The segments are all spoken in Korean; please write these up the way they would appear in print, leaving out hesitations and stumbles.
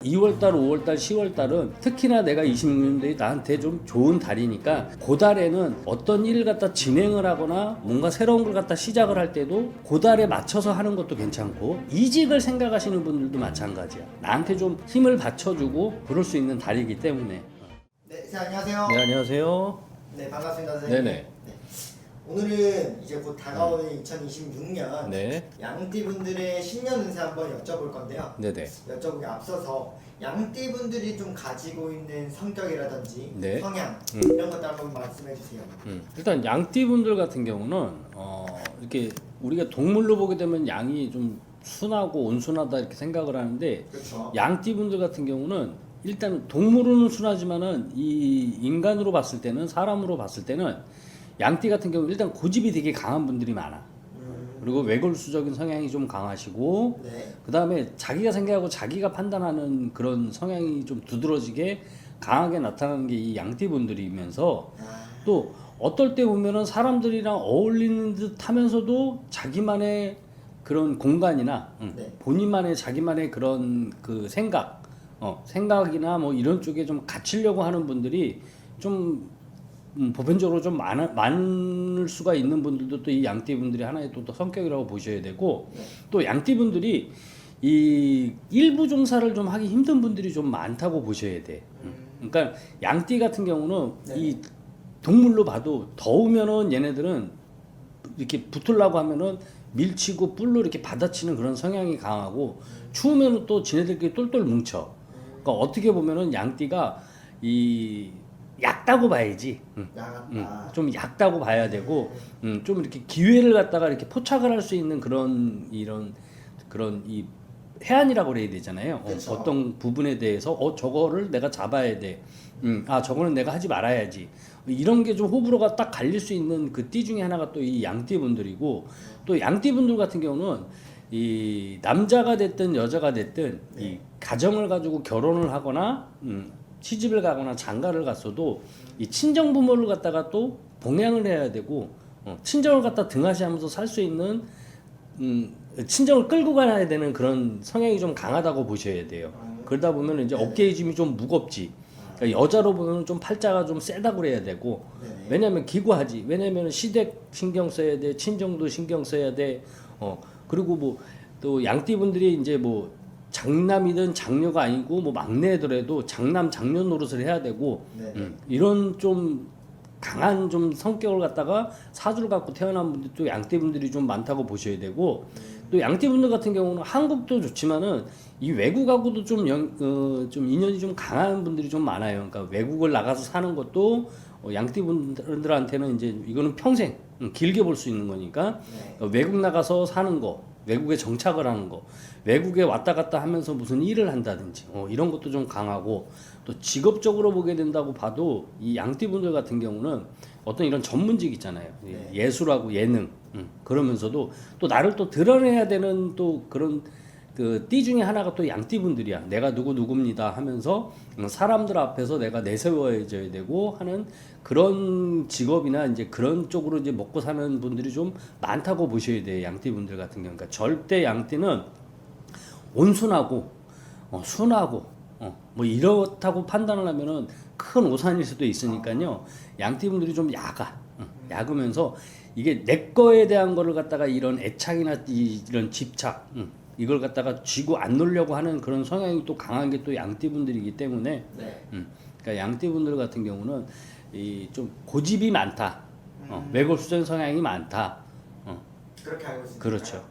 2월달, 5월달, 10월달은 특히나 내가 26년도에 나한테 좀 좋은 달이니까 그 달에는 어떤 일을 갖다 진행을 하거나 뭔가 새로운 걸 갖다 시작을 할 때도 그 달에 맞춰서 하는 것도 괜찮고 이직을 생각하시는 분들도 마찬가지야. 나한테 좀 힘을 받쳐주고 그럴 수 있는 달이기 때문에. 네, 안녕하세요. 네, 안녕하세요. 네, 반갑습니다, 선생님. 네네. 오늘은 이제 곧 다가오는 2026년 네. 양띠분들의 신년 운세 한번 여쭤볼 건데요. 네네. 여쭤보기 앞서서 양띠분들이 좀 가지고 있는 성격이라든지 네. 성향 이런 것들 한번 말씀해 주세요. 일단 양띠분들 같은 경우는 이렇게 우리가 동물로 보게 되면 양이 좀 순하고 온순하다 이렇게 생각을 하는데 그렇죠. 양띠분들 같은 경우는 일단 동물은 순하지만은 이 인간으로 봤을 때는 사람으로 봤을 때는 양띠 같은 경우 일단 고집이 되게 강한 분들이 많아. 그리고 외골수적인 성향이 좀 강하시고 네. 그 다음에 자기가 생각하고 자기가 판단하는 그런 성향이 좀 두드러지게 강하게 나타나는 게 이 양띠분들이면서 또 어떨 때 보면은 사람들이랑 어울리는 듯 하면서도 자기만의 그런 공간이나 네. 본인만의 자기만의 그런 그 생각이나 뭐 이런 쪽에 좀 갇히려고 하는 분들이 좀 보편적으로 좀 많을 수가 있는 분들도 또 이 양띠분들이 하나의 또 성격이라고 보셔야 되고 또 양띠분들이 이 일부 종사를 좀 하기 힘든 분들이 좀 많다고 보셔야 돼. 그러니까 양띠 같은 경우는 이 동물로 봐도 더우면은 얘네들은 이렇게 붙으려고 하면은 밀치고 뿔로 이렇게 받아치는 그런 성향이 강하고 추우면은 또 지네들끼리 똘똘 뭉쳐. 그러니까 어떻게 보면은 양띠가 이 얕다고 봐야지. 좀 얕다고 봐야 되고, 좀 이렇게 기회를 갖다가 이렇게 포착을 할 수 있는 그런 그런 이 해안이라고 그래야 되잖아요. 어떤 부분에 대해서 저거를 내가 잡아야 돼. 저거는 내가 하지 말아야지. 이런 게 좀 호불호가 딱 갈릴 수 있는 그 띠 중에 하나가 또 이 양띠분들이고 또 양띠분들 같은 경우는 이 남자가 됐든 여자가 됐든 이 가정을 가지고 결혼을 하거나 시집을 가거나 장가를 갔어도 이 친정 부모를 갖다가 또 봉양을 해야 되고 친정을 갖다 등하시하면서 살 수 있는 친정을 끌고 가야 되는 그런 성향이 좀 강하다고 보셔야 돼요. 그러다 보면 이제 어깨의 짐이 좀 무겁지. 그러니까 여자로 보면 좀 팔자가 좀 세다고 그래야 되고 왜냐면 기구하지. 왜냐면 시댁 신경 써야 돼, 친정도 신경 써야 돼. 그리고 뭐 또 양띠분들이 이제 뭐 장남이든 장녀가 아니고 뭐 막내더라도 장남 장녀 노릇을 해야 되고 이런 좀 강한 좀 성격을 갖다가 사주를 갖고 태어난 분들도 양띠분들이 좀 많다고 보셔야 되고 또 양띠분들 같은 경우는 한국도 좋지만은 이 외국하고도 좀 인연이 좀 강한 분들이 좀 많아요. 그러니까 외국을 나가서 사는 것도 양띠분들한테는 이제 이거는 평생 길게 볼 수 있는 거니까 외국 나가서 사는 거 외국에 정착을 하는 거, 외국에 왔다 갔다 하면서 무슨 일을 한다든지 이런 것도 좀 강하고 또 직업적으로 보게 된다고 봐도 이 양띠분들 같은 경우는 어떤 이런 전문직 있잖아요. 예술하고 예능 그러면서도 또 나를 또 드러내야 되는 또 그런 그 띠 중에 하나가 또 양띠분들이야. 내가 누구입니다 하면서 사람들 앞에서 내가 내세워져야 되고 하는 그런 직업이나 이제 그런 쪽으로 이제 먹고 사는 분들이 좀 많다고 보셔야 돼요. 양띠분들 같은 경우. 그러니까 절대 양띠는 온순하고 순하고 뭐 이렇다고 판단을 하면은 큰 오산일 수도 있으니까요. 양띠분들이 좀 약으면서 이게 내 거에 대한 거를 갖다가 이런 애착이나 이런 집착 이걸 갖다가 쥐고 안 놓으려고 하는 그런 성향이 또 강한 게 또 양띠분들이기 때문에 그러니까 양띠분들 같은 경우는 이 좀 고집이 많다. 외골수적인 성향이 많다. 그렇게 알고 있습니다. 그렇죠.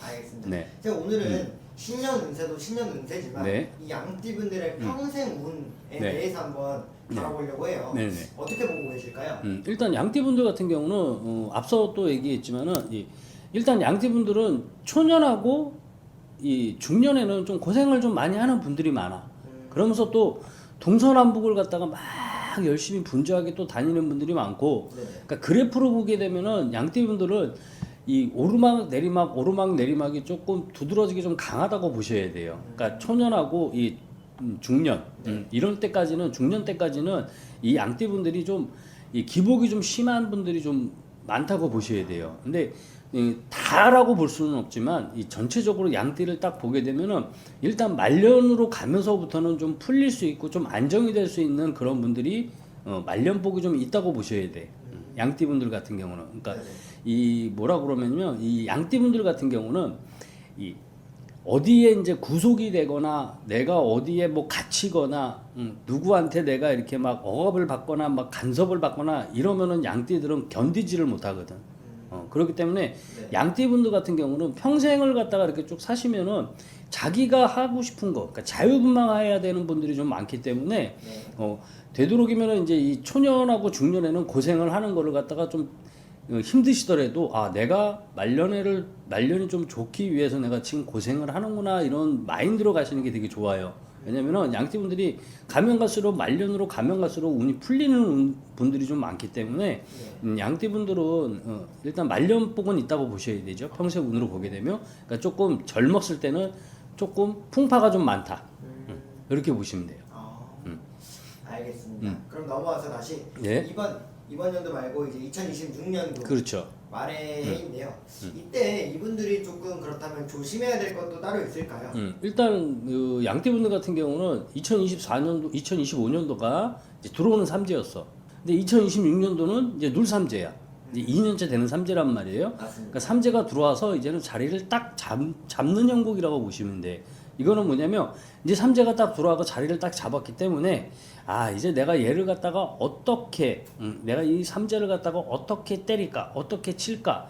알겠습니다. 네. 제가 오늘은 신년 운세도 신년 운세지만 네. 이 양띠분들의 평생 운에 대해서 한번 알아보려고 해요. 네네. 어떻게 보고 계실까요? 일단 양띠분들 같은 경우는 앞서 또 얘기했지만은 일단 양띠분들은 초년하고 이 중년에는 좀 고생을 좀 많이 하는 분들이 많아. 그러면서 또 동서남북을 갖다가 막 열심히 분주하게 또 다니는 분들이 많고, 그러니까 그래프로 보게 되면은 양띠분들은 이 오르막 내리막이 조금 두드러지게 좀 강하다고 보셔야 돼요. 그러니까 초년하고 이 중년 이럴 때까지는 중년 때까지는 이 양띠분들이 좀 이 기복이 좀 심한 분들이 좀 많다고 보셔야 돼요. 근데 다라고 볼 수는 없지만 이 전체적으로 양띠를 딱 보게 되면은 일단 말년으로 가면서부터는 좀 풀릴 수 있고 좀 안정이 될 수 있는 그런 분들이 말년복이 좀 있다고 보셔야 돼. 양띠 분들 같은 경우는 그러니까 이 뭐라 그러면요, 이 양띠 분들 같은 경우는 이 어디에 이제 구속이 되거나 내가 어디에 뭐 갇히거나 누구한테 내가 이렇게 막 억압을 받거나 막 간섭을 받거나 이러면은 양띠들은 견디지를 못하거든. 그렇기 때문에 양띠분들 같은 경우는 평생을 갖다가 이렇게 쭉 사시면은 자기가 하고 싶은 거, 그러니까 자유분방해야 되는 분들이 좀 많기 때문에 되도록이면은 이제 이 초년하고 중년에는 고생을 하는 거를 갖다가 좀 힘드시더라도 내가 말년이 좀 좋기 위해서 내가 지금 고생을 하는구나 이런 마인드로 가시는 게 되게 좋아요. 왜냐면은 양띠분들이 가면 갈수록 말년으로 가면 갈수록 운이 풀리는 분들이 좀 많기 때문에 양띠분들은 일단 말년복은 있다고 보셔야 되죠. 평생 운으로 보게 되면 그러니까 조금 젊었을 때는 조금 풍파가 좀 많다. 이렇게 보시면 돼요. 알겠습니다. 그럼 넘어와서 다시 예? 이번 연도 말고 이제 2026년도 그렇죠. 말해인데요. 이때 이분들이 조금 그렇다면 조심해야 될 것도 따로 있을까요? 일단 양띠분들 같은 경우는 2025년도가 이제 들어오는 삼재였어. 근데 2026년도는 이제 눌삼재야. 이제 2년째 되는 삼재란 말이에요. 맞습니다. 그러니까 삼재가 들어와서 이제는 자리를 딱 잡는 형국이라고 보시면 돼. 이거는 뭐냐면 이제 삼재가 딱 들어와서 자리를 딱 잡았기 때문에 이제 내가 얘를 갖다가 어떻게 내가 이 삼재를 갖다가 어떻게 때릴까 어떻게 칠까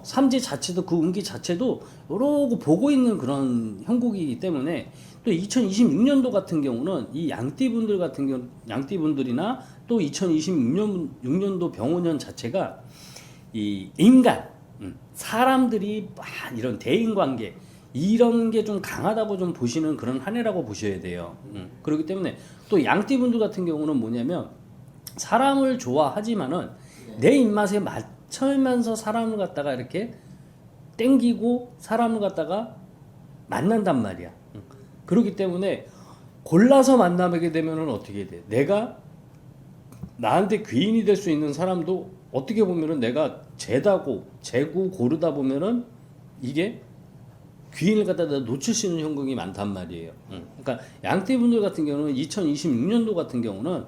삼재 자체도 그 운기 자체도 이러고 보고 있는 그런 형국이기 때문에 또 2026년도 같은 경우는 이 양띠분들 같은 경우 양띠분들이나 또 2026년도 병원년 자체가 이 인간 사람들이 이런 대인관계 이런 게 좀 강하다고 좀 보시는 그런 한 해라고 보셔야 돼요. 그렇기 때문에 또 양띠분들 같은 경우는 뭐냐면 사람을 좋아하지만은 내 입맛에 맞춰면서 사람을 갖다가 이렇게 땡기고 사람을 갖다가 만난단 말이야. 그렇기 때문에 골라서 만나게 되면은 어떻게 돼? 내가 나한테 귀인이 될 수 있는 사람도 어떻게 보면은 내가 재고 고르다 보면은 이게 귀인을 갖다가 놓칠 수 있는 형국이 많단 말이에요. 그러니까 양띠분들 같은 경우는 2026년도 같은 경우는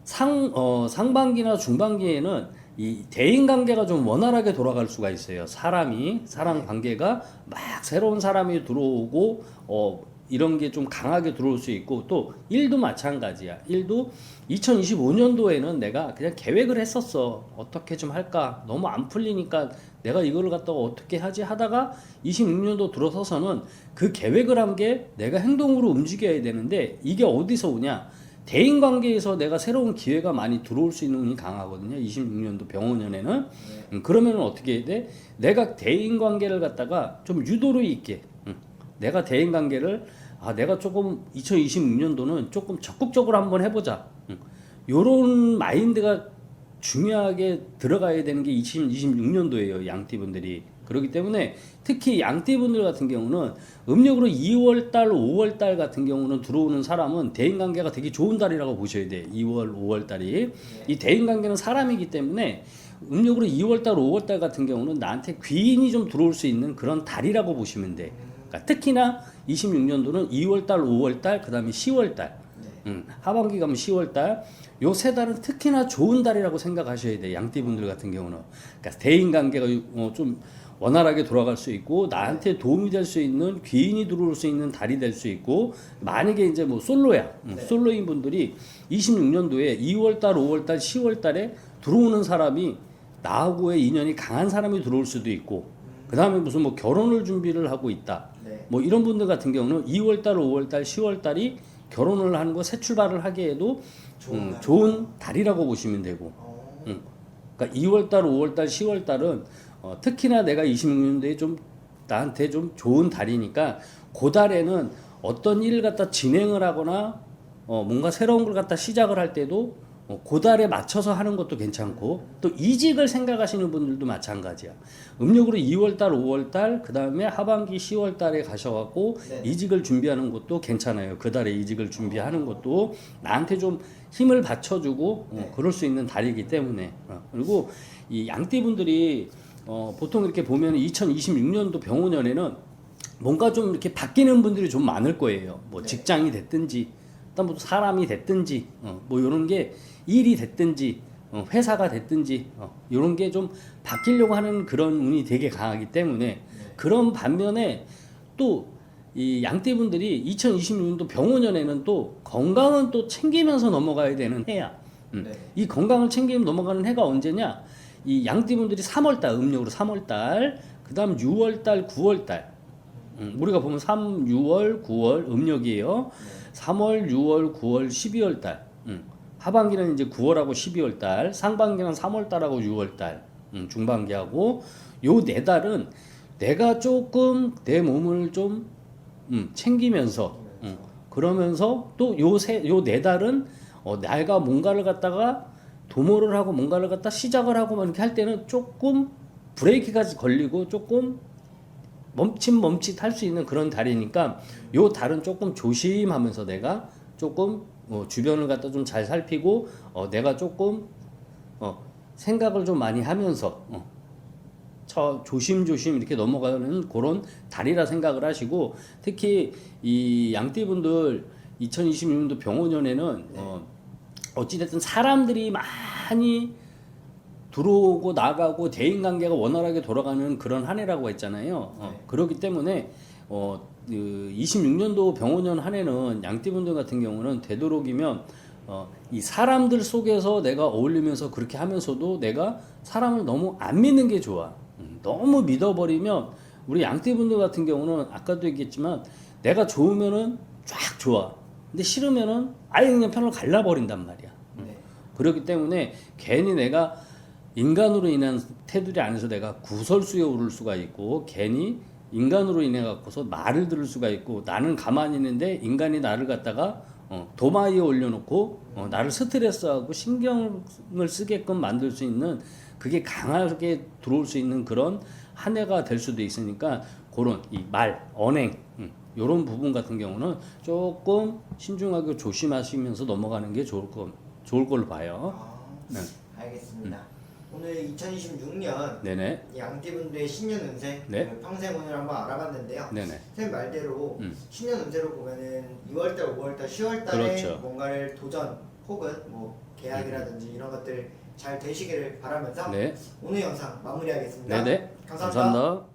상반기나 중반기에는 이 대인 관계가 좀 원활하게 돌아갈 수가 있어요. 사람 관계가 막 새로운 사람이 들어오고 이런 게 좀 강하게 들어올 수 있고 또 일도 마찬가지야. 일도 2025년도에는 내가 그냥 계획을 했었어. 어떻게 좀 할까? 너무 안 풀리니까 내가 이거를 갖다가 어떻게 하지 하다가 26년도 들어서서는 그 계획을 한 게 내가 행동으로 움직여야 되는데 이게 어디서 오냐? 대인관계에서 내가 새로운 기회가 많이 들어올 수 있는 운이 강하거든요. 26년도 병원년에는. 그러면 어떻게 해야 돼? 내가 대인관계를 갖다가 좀 유도로 있게 내가 대인관계를 내가 조금 2026년도는 조금 적극적으로 한번 해보자. 요런 마인드가 중요하게 들어가야 되는 게 2026년도예요. 양띠분들이. 그렇기 때문에 특히 양띠분들 같은 경우는 음력으로 2월달, 5월달 같은 경우는 들어오는 사람은 대인관계가 되게 좋은 달이라고 보셔야 돼. 2월, 5월달이. 이 대인관계는 사람이기 때문에 음력으로 2월달, 5월달 같은 경우는 나한테 귀인이 좀 들어올 수 있는 그런 달이라고 보시면 돼. 그러니까 특히나 26년도는 2월달, 5월달, 그 다음에 10월달. 하반기 가면 10월달. 요 세 달은 특히나 좋은 달이라고 생각하셔야 돼. 양띠분들 같은 경우는. 그러니까 대인관계가 좀 원활하게 돌아갈 수 있고 나한테 도움이 될 수 있는 귀인이 들어올 수 있는 달이 될 수 있고 만약에 이제 뭐 솔로야. 솔로인 분들이 26년도에 2월달, 5월달, 10월달에 들어오는 사람이 나하고의 인연이 강한 사람이 들어올 수도 있고 그 다음에 무슨 뭐 결혼을 준비를 하고 있다. 뭐 이런 분들 같은 경우는 2월달, 5월달, 10월달이 결혼을 하는 거 새 출발을 하기에도 좋은 달이라고 보시면 되고 그러니까 2월달, 5월달, 10월달은 특히나 내가 26년도에 좀 나한테 좀 좋은 달이니까 그 달에는 어떤 일을 갖다 진행을 하거나 뭔가 새로운 걸 갖다 시작을 할 때도 그 달에 맞춰서 하는 것도 괜찮고 또 이직을 생각하시는 분들도 마찬가지야. 음력으로 2월달, 5월달 그 다음에 하반기 10월달에 가셔갖고 이직을 준비하는 것도 괜찮아요. 그 달에 이직을 준비하는 것도 나한테 좀 힘을 받쳐주고 그럴 수 있는 달이기 때문에 그리고 이 양띠분들이 보통 이렇게 보면 2026년도 병원년에는 뭔가 좀 이렇게 바뀌는 분들이 좀 많을 거예요. 뭐 네. 직장이 됐든지, 일단 뭐 사람이 됐든지, 뭐 이런 게 일이 됐든지, 회사가 됐든지, 이런 게 좀 바뀌려고 하는 그런 운이 되게 강하기 때문에 그런 반면에 또 이 양띠분들이 2026년도 병원년에는 또 건강은 또 챙기면서 넘어가야 되는 해야. 네. 이 건강을 챙기면 넘어가는 해가 언제냐? 이 양띠분들이 3월달 음력으로 3월달, 그다음 6월달, 9월달. 우리가 보면 3, 6월, 9월 음력이에요. 3월, 6월, 9월, 12월달. 하반기는 이제 9월하고 12월달, 상반기는 3월달하고 6월달, 중반기하고 요 네 달은 내가 조금 내 몸을 좀 챙기면서, 그러면서 또 요 네 달은 내가 뭔가를 갖다가 도모를 하고 뭔가를 갖다 시작을 하고 막 이렇게 할 때는 조금 브레이크가 걸리고 조금 멈칫 할 수 있는 그런 달이니까 요 달은 조금 조심하면서 내가 조금 주변을 갖다 좀 잘 살피고 내가 조금 생각을 좀 많이 하면서 조심조심 이렇게 넘어가는 그런 달이라 생각을 하시고, 특히 이 양띠분들 2026년도 병원년에는 어찌됐든 사람들이 많이 들어오고 나가고 대인관계가 원활하게 돌아가는 그런 한 해라고 했잖아요. 그렇기 때문에 26년도 병원년 한 해는 양띠분들 같은 경우는 되도록이면 이 사람들 속에서 내가 어울리면서 그렇게 하면서도 내가 사람을 너무 안 믿는 게 좋아. 너무 믿어버리면 우리 양띠분들 같은 경우는 아까도 얘기했지만 내가 좋으면은 쫙 좋아. 근데 싫으면은 아예 그냥 편을 갈라버린단 말이야. 네. 그렇기 때문에 괜히 내가 인간으로 인한 테두리 안에서 내가 구설수에 오를 수가 있고, 괜히 인간으로 인해 갖고서 말을 들을 수가 있고, 나는 가만히 있는데 인간이 나를 갖다가 도마 위에 올려놓고 나를 스트레스하고 신경을 쓰게끔 만들 수 있는, 그게 강하게 들어올 수 있는 그런 한 해가 될 수도 있으니까 그런 이 말, 언행 이런 부분 같은 경우는 조금 신중하게 조심하시면서 넘어가는 게 좋을 걸로 봐요. 네. 알겠습니다. 오늘 2026년 네네. 양띠분들의 신년 운세, 네. 그 평생 운을 한번 알아봤는데요. 네네. 쌤 말대로 신년 운세로 보면은 2월달, 5월달, 10월달에 그렇죠. 뭔가를 도전 혹은 뭐 계약이라든지 이런 것들 잘 되시기를 바라면서 네. 오늘 영상 마무리하겠습니다. 네네. 감사합니다. 감사합니다.